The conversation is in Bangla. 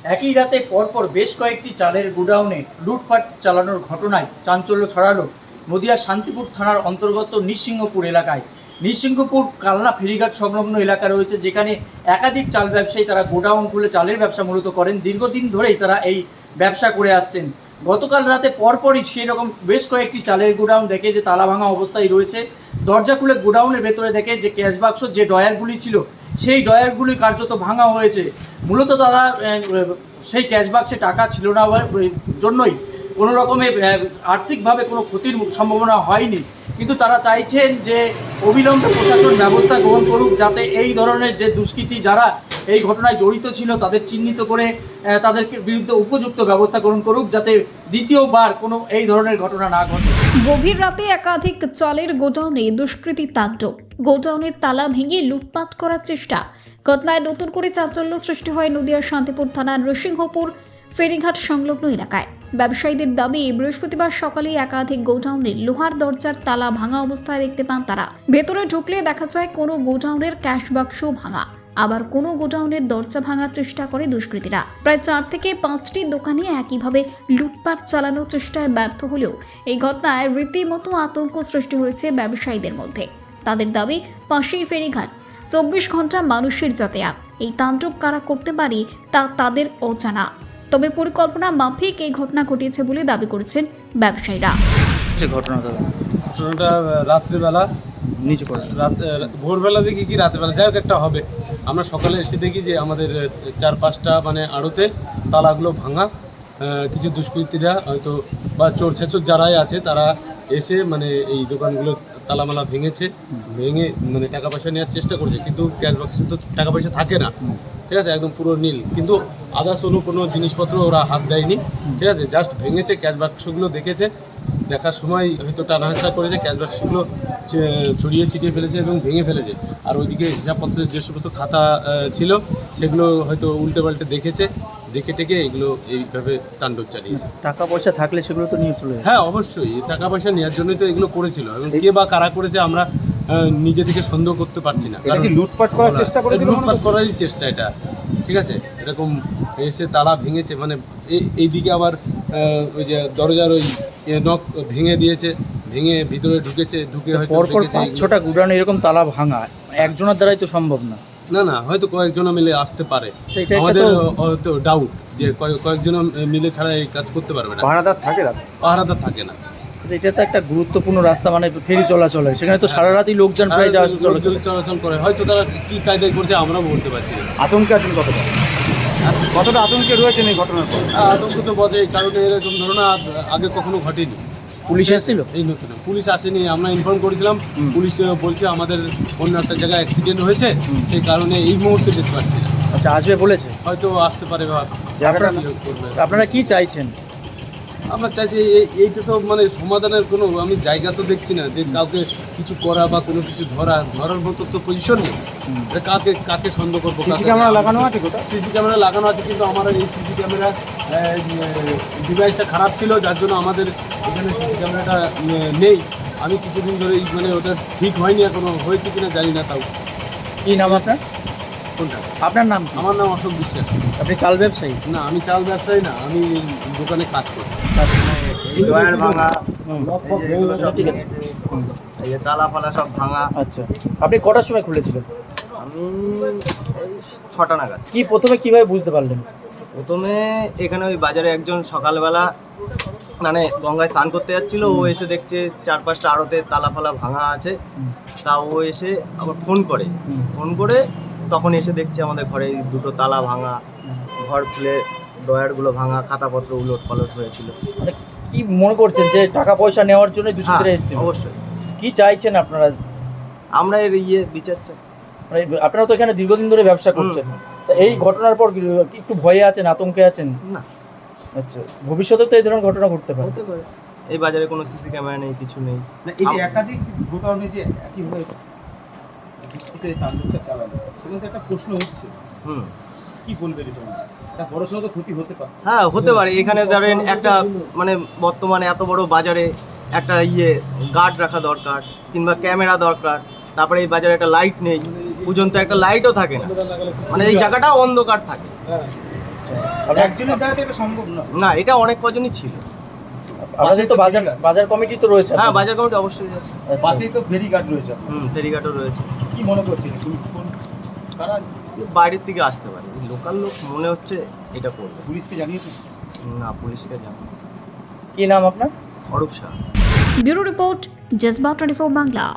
একই রাতে পরপর বেশ কয়েকটি চালের গোডাউনে লুটপাট চালানোর ঘটনায় চাঞ্চল্য ছড়ালো নদিয়ার শান্তিপুর থানার অন্তর্গত নৃসিংহপুর এলাকায়। নৃসিংহপুর কালনা ফেরিঘাট সংলগ্ন এলাকা রয়েছে, যেখানে একাধিক চাল ব্যবসায়ী তারা গোডাউন খুলে চালের ব্যবসা মূলত করেন। দীর্ঘদিন ধরেই তারা এই ব্যবসা করে আসছেন। গতকাল রাতে পরপরই সেই রকম বেশ কয়েকটি চালের গোডাউন দেখে যে তালা ভাঙা অবস্থায় রয়েছে। দরজা খুলে গোডাউনের ভেতরে দেখে যে ক্যাশ বাক্স, যে ডয়ারগুলি ছিল সেই ডয়ারগুলি কার্যত ভাঙা হয়েছে। মূলত তারা সেই ক্যাশ বাক্সে টাকা ছিল না জন্যই কোনো রকমের আর্থিকভাবে কোনো ক্ষতির সম্ভাবনা হয়নি, কিন্তু তারা চাইছেন যে অবিলম্বে প্রশাসন ব্যবস্থা গ্রহণ করুক, যাতে এই ধরনের যে দুষ্কৃতী যারা এই ঘটনায় জড়িত ছিল তাদের চিহ্নিত করে তাদেরকে বিরুদ্ধে উপযুক্ত ব্যবস্থা গ্রহণ করুক, যাতে দ্বিতীয়বার কোনো এই ধরনের ঘটনা না ঘটে। গভীর রাতে একাধিক চালের গোডাউনে দুষ্কৃতী তাণ্ডব, গোডাউনের তালা ভেঙে লুটপাট করার চেষ্টা। ঘটনায় নতুন করে চাঞ্চল্য সৃষ্টি হয় নদিয়ার শান্তিপুর থানার নৃসিংহপুর ফেরিঘাট সংলগ্ন এলাকায়। ব্যবসায়ীদের দাবি, বৃহস্পতিবার সকালে একাধিক গোডাউনের লোহার দরজার তালা ভাঙা অবস্থায় দেখতে পান তারা। ভেতরে ঢুকলে দেখা যায় কোনো গোডাউনের ক্যাশ বাক্স ভাঙা, আবার কোনো গোডাউনের দরজা ভাঙার চেষ্টা করে দুষ্কৃতীরা। প্রায় 4 থেকে 5টি দোকানে একইভাবে লুটপাট চালানোর চেষ্টায় ব্যর্থ হলেও এই ঘটনায় রীতিমতো আতঙ্ক সৃষ্টি হয়েছে ব্যবসায়ীদের মধ্যে। তাদের দাবি, পাশেই ফেরিঘাট, 24 ঘন্টা মানুষের যাতায়াত। এই তাণ্ডব কারা করতে পারে তা তাদের অজানা, তবে পরিকল্পনা মাফিক এই ঘটনা ঘটিয়েছে বলে দাবি করেছেন ব্যবসায়ীরা। ঘটনাটা রাত্রিবেলা নিচে পড়ে ভোরবেলা দেখি কি রাত্রিবেলা, যাই হোক একটা হবে। আমরা সকালে এসে দেখি যে আমাদের 4-5টা মানে আড়তে তালাগুলো ভাঙা। কিছু দুষ্কৃতীরা হয়তো বা চোর ছেচর যারাই আছে তারা এসে মানে এই দোকানগুলো তালামালা ভেঙে মানে টাকা পয়সা নেওয়ার চেষ্টা করছে, কিন্তু ক্যাশ বক্সে তো টাকা পয়সা থাকে না, ঠিক আছে, একদম পুরো নীল। কিন্তু আদার্স কোনো জিনিসপত্র ওরা হাত দেয়নি, ঠিক আছে, জাস্ট ভেঙেছে। ক্যাশ বাক্সগুলো দেখেছে, দেখার সময় হয়তো টানাহাসা করেছে, ক্যাশ বাক্সগুলো ছড়িয়ে ছিটিয়ে ফেলেছে এবং ভেঙে ফেলেছে। আর ওইদিকে হিসাবপত্রের যে সমস্ত খাতা ছিল সেগুলো হয়তো উল্টে পাল্টে দেখেছে, দেখে টেকে এগুলো এইভাবে তাণ্ডব চালিয়েছে। টাকা পয়সা থাকলে সেগুলো তো নিয়ে চলে যায়। হ্যাঁ, অবশ্যই টাকা পয়সা নেওয়ার জন্যই তো এগুলো করেছিল, এবং কে বা কারা করেছে আমরা নিজে থেকে সন্দেহ করতে পারছি না। কারণ লুটপাট করার চেষ্টা করে, লুটপাট করারই চেষ্টা এটা, ঠিক আছে। এরকম এসে তালা ভেঙেছে, মানে এইদিকে আবার ওই যে দরজার ওই নখ ভেঙে দিয়েছে, ভেঙে ভিতরে ঢুকেছে, ঢুকে হয়তো পরপর 5-6টা গোডাউনে এরকম তালা ভাঙা একজনের দ্বারাই তো সম্ভব না। না, হয়তো কয়েকজন মিলে আসতে পারে। এটা আমাদের হয়তো ডাউট যে কয়েকজন মিলে ছাড়া এই কাজ করতে পারবে না। পাহারাদার থাকে না, পাহারাদার থাকে না। এটা তো একটা গুরুত্বপূর্ণ রাস্তা, মানে ফেরি চলাচল হয়, সেখানে তো সারা রাতই লোকজন প্রায় চলাচল করে। হয়তো তারা কি কায়দায় করছে আমরাও বলতে পারছি না। আতঙ্কে আছেন কতটা আতঙ্কে রয়েছেন এই ঘটনার পর? আতঙ্ক তো বটেই, কারণ এরকম ধরনের আগে কখনো ঘটেনি। পুলিশ এসেছিল? এই নতুন পুলিশ আসেনি, আমরা ইনফর্ম করেছিলাম। পুলিশ বলছে আমাদের অন্য একটা জায়গায় অ্যাক্সিডেন্ট হয়েছে, সেই কারণে এই মুহূর্তে যেতে পারছি না। আচ্ছা, আসবে বলেছে? হয়তো আসতে পারে। আপনারা কি চাইছেন? আমরা চাইছি এইটা তো মানে সমাধানের কোনো আমি জায়গা তো দেখছি না, যে কাউকে কিছু করা বা কোনো কিছু ধরার মতো তো পজিশন নেই। কাকে সন্দেহ করবো? সিসি ক্যামেরা লাগানো আছে? সিসি ক্যামেরা লাগানো আছে, কিন্তু আমার এই সিসি ক্যামেরা ডিভাইসটা খারাপ ছিল, যার জন্য আমাদের এখানে সিসি ক্যামেরাটা নেই। আমি কিছুদিন ধরে মানে ওটা ঠিক হয়নি, এখনো হয়েছে কিনা জানি না। তাও কি নাম আপনার? কোনটা? আপনার নাম? আমার নাম অশোক বিশ্বাস। আপনি চাল ব্যবসায়ী? না, আমি চাল ব্যবসায়ী না, আমি দোকানে কাজ করি। ভাঙা, ঠিক আছে। এই যে তালা ফালা সব ভাঙা। আচ্ছা, আপনি কটার সময় খুলেছিলেন? আমি এই 6টা নাগাদ। কি প্রথমে কিভাবে বুঝতে পারলেন? প্রথমে এখানে ওই বাজারে একজন সকালবেলা মানে গঙ্গায় স্নান করতে যাচ্ছিল, ও এসে দেখছে 4-5টা আড়তে তালা ফালা ভাঙা আছে। তা ও এসে আবার ফোন করে তখন এসে দেখছে আমাদের ঘরে 2টো তালা ভাঙা, ঘর খুলে ডয়ারগুলো ভাঙা, খাতাপত্র উলট পালট হয়েছিল। মানে কি মনে করছেন যে টাকা পয়সা নেওয়ার জন্য দুষ্কৃতীরা এসেছিল? অবশ্যই। কি চাইছেন আপনারা? আমরা এর বিচার চাই। মানে আপনারা তো এখানে দীর্ঘদিন ধরে ব্যবসা করছেন, তা এই ঘটনার পর কি একটু ভয়ে আছেন, আতঙ্কে আছেন? না। আচ্ছা, ভবিষ্যতে তো এই ধরনের ঘটনা ঘটতে পারে। এই বাজারে কোনো সিসি ক্যামেরা নেই, কিছু নেই। এই যে একাধিক গোডাউনে যে একইভাবে তাণ্ডবটা চালানো, সেখানে একটা প্রশ্ন উঠছে, কি বলবেন এটা? একটা বড়সড় তো ক্ষতি হতে পারে। হ্যাঁ, হতে পারে। এখানে ধরেন একটা মানে বর্তমানে এত বড় বাজারে একটা গার্ড রাখা দরকার, কিংবা ক্যামেরা দরকার। তারপরে এই বাজারে একটা লাইট নেই, পর্যন্ত একটা লাইটও থাকে না, মানে এই জায়গাটা অন্ধকার থাকে। আচ্ছা একজনের দ্বারা তো এটা সম্ভব না। না, এটা অনেক কজনই ছিল। আমাদের তো বাজার কমিটি তো রয়েছে। হ্যাঁ, বাজার কমিটি অবশ্যই আছে। পাশেই তো ফেরিঘাট রয়েছে। ফেরিঘাটও রয়েছে। কি মনে করছেন কারা বাইরের থেকে আসতে পারে, লোকাল লোক মনে হচ্ছে এটা করবে। পুলিশকে জানিয়েছেন? না, পুলিশকে জানো। কি নাম আপনার? অরূপ শাহ। Bureau report Jazba 24 Bangla.